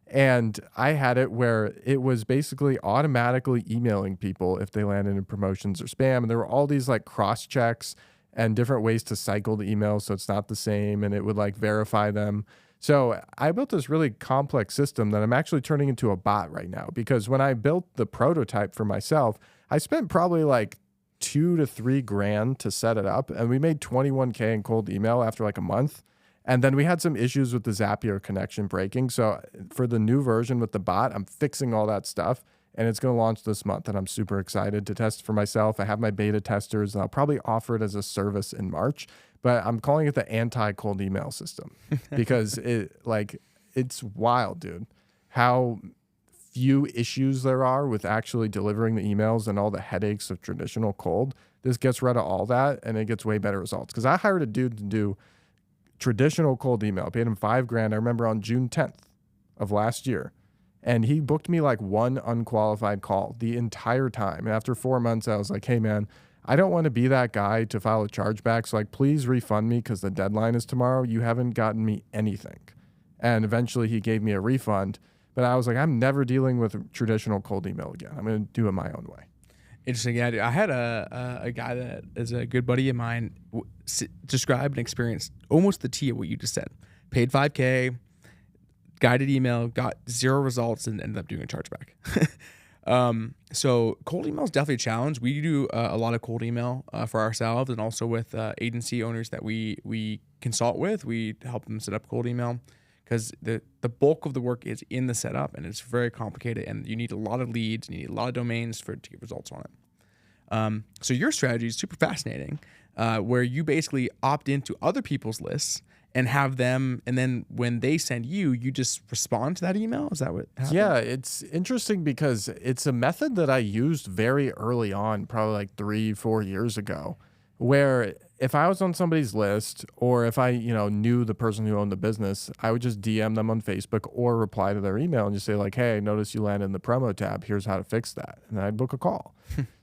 And I had it where it was basically automatically emailing people if they landed in promotions or spam. And there were all these like cross checks and different ways to cycle the emails so it's not the same, and it would like verify them. So I built this really complex system that I'm actually turning into a bot right now, because when I built the prototype for myself, I spent probably like $2,000 to $3,000 to set it up, and we made 21K in cold email after like a month. And then we had some issues with the Zapier connection breaking. So for the new version with the bot, I'm fixing all that stuff, and it's going to launch this month. And I'm super excited to test for myself. I have my beta testers, and I'll probably offer it as a service in March. But I'm calling it the anti-cold email system because it's wild, dude, how few issues there are with actually delivering the emails and all the headaches of traditional cold. This gets rid of all that, and it gets way better results. Because I hired a dude to do traditional cold email. I paid him $5,000. I remember on June 10th of last year. And he booked me like one unqualified call the entire time. And after 4 months, I was like, hey, man, I don't want to be that guy to file a chargeback. So like, please refund me because the deadline is tomorrow. You haven't gotten me anything. And eventually he gave me a refund. But I was like, I'm never dealing with traditional cold email again. I'm going to do it my own way. Interesting. Yeah, dude. I had a guy that is a good buddy of mine described and experienced almost the T of what you just said. Paid $5,000, guided email, got 0 results, and ended up doing a chargeback. So cold email is definitely a challenge. We do a lot of cold email for ourselves, and also with agency owners that we consult with. We help them set up cold email because the bulk of the work is in the setup, and it's very complicated, and you need a lot of leads, and you need a lot of domains to get results on it. So your strategy is super fascinating, where you basically opt into other people's lists and have them, and then when they send you, you just respond to that email. Is that what happens? Yeah, it's interesting because it's a method that I used very early on, probably like 3-4 years ago, where if I was on somebody's list or if I, knew the person who owned the business, I would just DM them on Facebook or reply to their email and just say like, hey, I noticed you landed in the promo tab. Here's how to fix that. And then I'd book a call.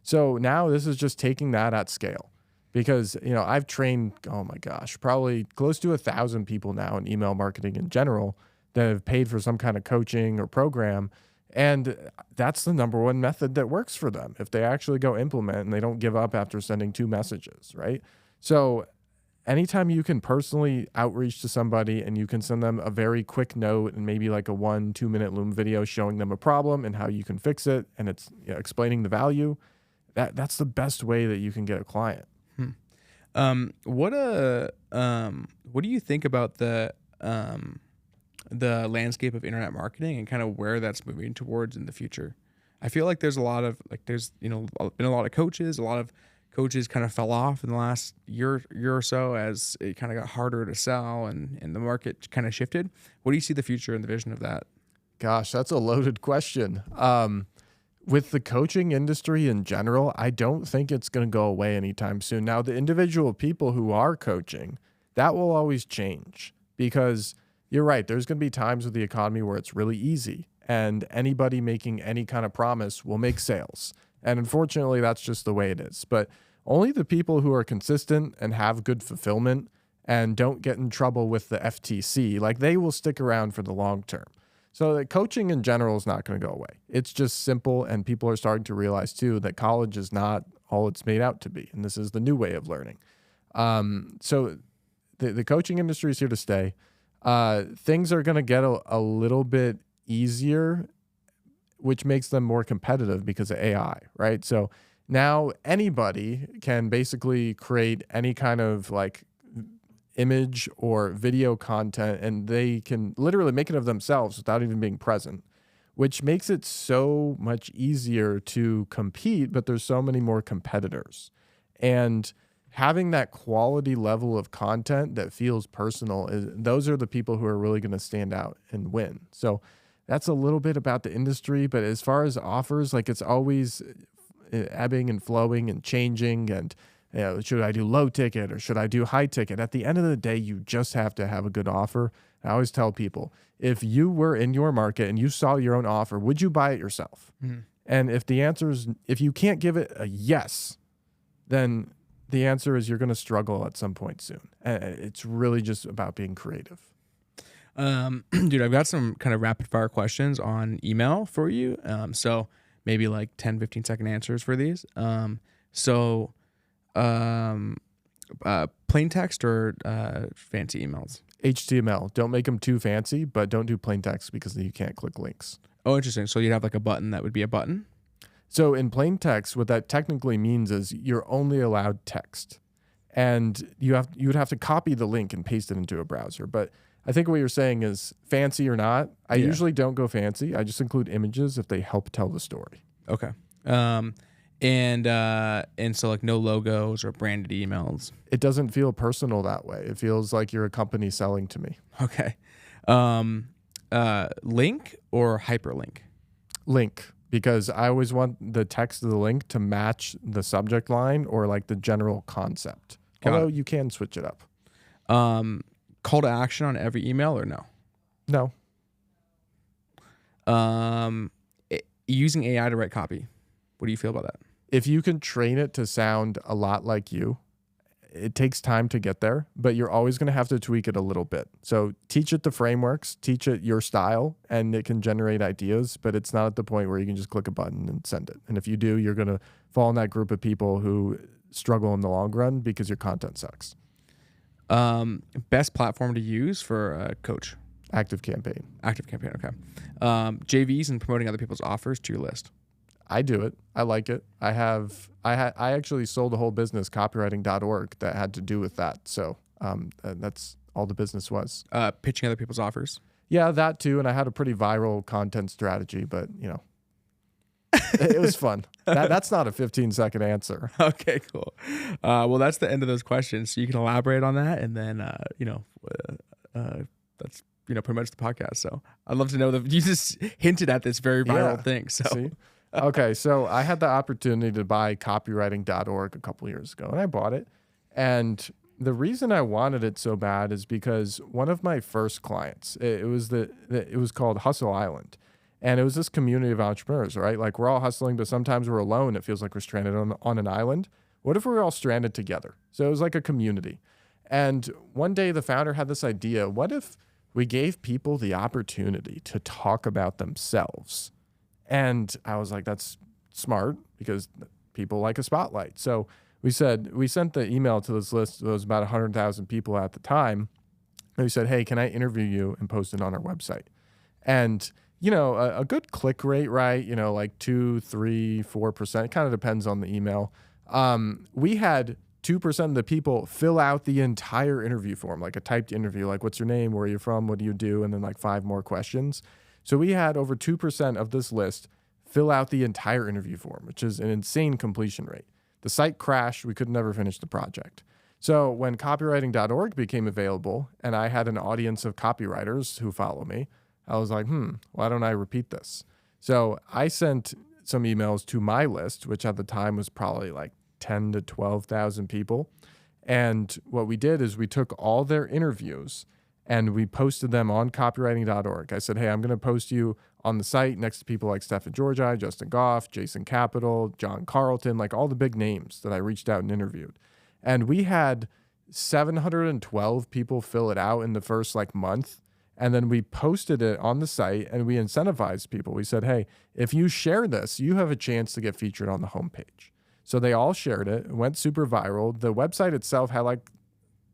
So now this is just taking that at scale. Because, I've trained, oh my gosh, probably close to 1,000 people now in email marketing in general that have paid for some kind of coaching or program. And that's the number one method that works for them if they actually go implement and they don't give up after sending 2 messages, right? So anytime you can personally outreach to somebody and you can send them a very quick note and maybe like a 1-2 minute Loom video showing them a problem and how you can fix it, and it's explaining the value, that's the best way that you can get a client. What do you think about the landscape of internet marketing and kind of where that's moving towards in the future? I feel like there's a lot of been a lot of coaches. A lot of coaches kind of fell off in the last year or so as it kind of got harder to sell and the market kind of shifted. What do you see the future and the vision of that? Gosh, that's a loaded question. With the coaching industry in general, I don't think it's going to go away anytime soon. Now, the individual people who are coaching, that will always change because you're right. There's going to be times with the economy where it's really easy and anybody making any kind of promise will make sales. And unfortunately, that's just the way it is. But only the people who are consistent and have good fulfillment and don't get in trouble with the FTC, like they will stick around for the long term. So the coaching in general is not going to go away. It's just simple, and people are starting to realize too that college is not all it's made out to be, and this is the new way of learning. So the coaching industry is here to stay. Things are going to get a little bit easier, which makes them more competitive because of AI, right? So now anybody can basically create any kind of like image or video content, and they can literally make it of themselves without even being present, which makes it so much easier to compete, but there's so many more competitors. And having that quality level of content that feels personal, those are the people who are really going to stand out and win. So that's a little bit about the industry, but as far as offers, like it's always ebbing and flowing and changing, and should I do low ticket or should I do high ticket? At the end of the day, you just have to have a good offer. I always tell people, if you were in your market and you saw your own offer, would you buy it yourself? Mm-hmm. And if the answer is, if you can't give it a yes, then the answer is you're going to struggle at some point soon. It's really just about being creative. Dude, I've got some kind of rapid fire questions on email for you. So maybe like 10, 15 second answers for these. Plain text or fancy emails? HTML. Don't make them too fancy, but don't do plain text because then you can't click links. Oh, interesting. So you'd have like a button that would be a button? So in plain text, what that technically means is you're only allowed text. And you would have to copy the link and paste it into a browser. But I think what you're saying is fancy or not. I usually don't go fancy. I just include images if they help tell the story. Okay. And so like no logos or branded emails. It doesn't feel personal that way. It feels like you're a company selling to me. Okay. Link or hyperlink? Link, because I always want the text of the link to match the subject line or like the general concept. Although you can switch it up. Call to action on every email or no? No. Using AI to write copy. What do you feel about that? If you can train it to sound a lot like you, it takes time to get there, but you're always going to have to tweak it a little bit. So teach it the frameworks, teach it your style, and it can generate ideas, but it's not at the point where you can just click a button and send it. And if you do, you're going to fall in that group of people who struggle in the long run because your content sucks. Best platform to use for a coach? ActiveCampaign. ActiveCampaign, okay. JVs and promoting other people's offers to your list? I do it. I like it. I actually sold a whole business, copywriting.org, that had to do with that. So that's all the business was. Pitching other people's offers? Yeah, that too. And I had a pretty viral content strategy, but It was fun. That's not a 15-second answer. Okay, cool. Well, that's the end of those questions. So you can elaborate on that, and then that's pretty much the podcast. So I'd love to know that you just hinted at this very viral thing. So see? Okay, so I had the opportunity to buy copywriting.org a couple years ago, and I bought it. And the reason I wanted it so bad is because one of my first clients, it was called Hustle Island. And it was this community of entrepreneurs, right? Like we're all hustling, but sometimes we're alone. It feels like we're stranded on an island. What if we were all stranded together? So it was like a community. And one day the founder had this idea, what if we gave people the opportunity to talk about themselves? And I was like, that's smart because people like a spotlight. So we sent the email to this list. It was about 100,000 people at the time. And we said, hey, can I interview you and post it on our website? And a good click rate, right? Like 2, 3, 4%, kind of depends on the email. We had 2% of the people fill out the entire interview form, like a typed interview, like what's your name, where are you from, what do you do, and then like 5 more questions. So we had over 2% of this list fill out the entire interview form, which is an insane completion rate. The site crashed. We could never finish the project. So when copywriting.org became available and I had an audience of copywriters who follow me, I was like, why don't I repeat this? So I sent some emails to my list, which at the time was probably like 10 to 12,000 people. And what we did is we took all their interviews and we posted them on copywriting.org. I said, hey, I'm going to post you on the site next to people like Stefan Georgi, Justin Goff, Jason Capital, John Carlton, like all the big names that I reached out and interviewed. And we had 712 people fill it out in the first month. And then we posted it on the site and we incentivized people. We said, hey, if you share this, you have a chance to get featured on the homepage. So they all shared it. It went super viral. The website itself had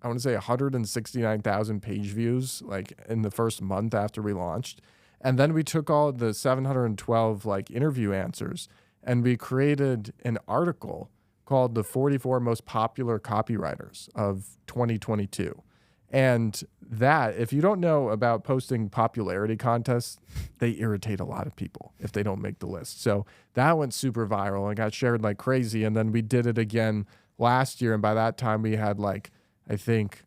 I want to say 169,000 page views in the first month after we launched. And then we took all the 712 interview answers and we created an article called The 44 Most Popular Copywriters of 2022. And that, if you don't know about posting popularity contests, they irritate a lot of people if they don't make the list. So that went super viral and got shared like crazy. And then we did it again last year. And by that time we had I think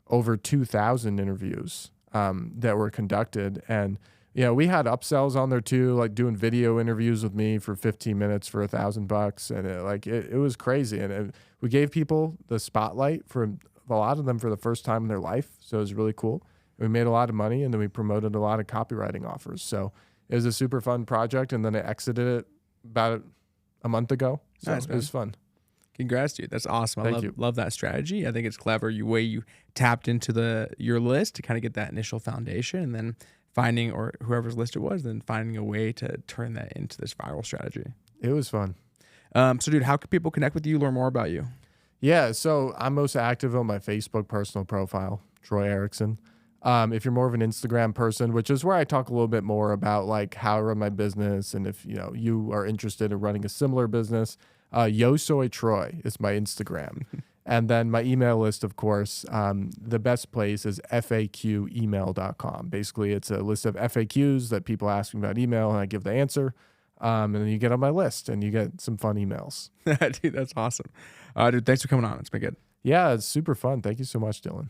over 2,000 interviews that were conducted. And, we had upsells on there too, doing video interviews with me for 15 minutes for $1,000. And it was crazy. And we gave people the spotlight for a lot of them for the first time in their life. So it was really cool. We made a lot of money and then we promoted a lot of copywriting offers. So it was a super fun project. And then I exited it about a month ago. So nice, it was fun. Congrats, dude. That's awesome. Thank I you. love that strategy. I think it's clever. You tapped into your list to kind of get that initial foundation and then finding, or whoever's list it was, then finding a way to turn that into this viral strategy. It was fun. So dude, how can people connect with you, learn more about you? Yeah, so I'm most active on my Facebook personal profile, Troy Ericson. If you're more of an Instagram person, which is where I talk a little bit more about how I run my business, and if you are interested in running a similar business, Yo Soy Troy is my Instagram. And then my email list, of course, the best place is faqemail.com. Basically, it's a list of FAQs that people ask me about email, and I give the answer. And then you get on my list and you get some fun emails. Dude, that's awesome. Dude, thanks for coming on. It's been good. Yeah, it's super fun. Thank you so much, Dylan.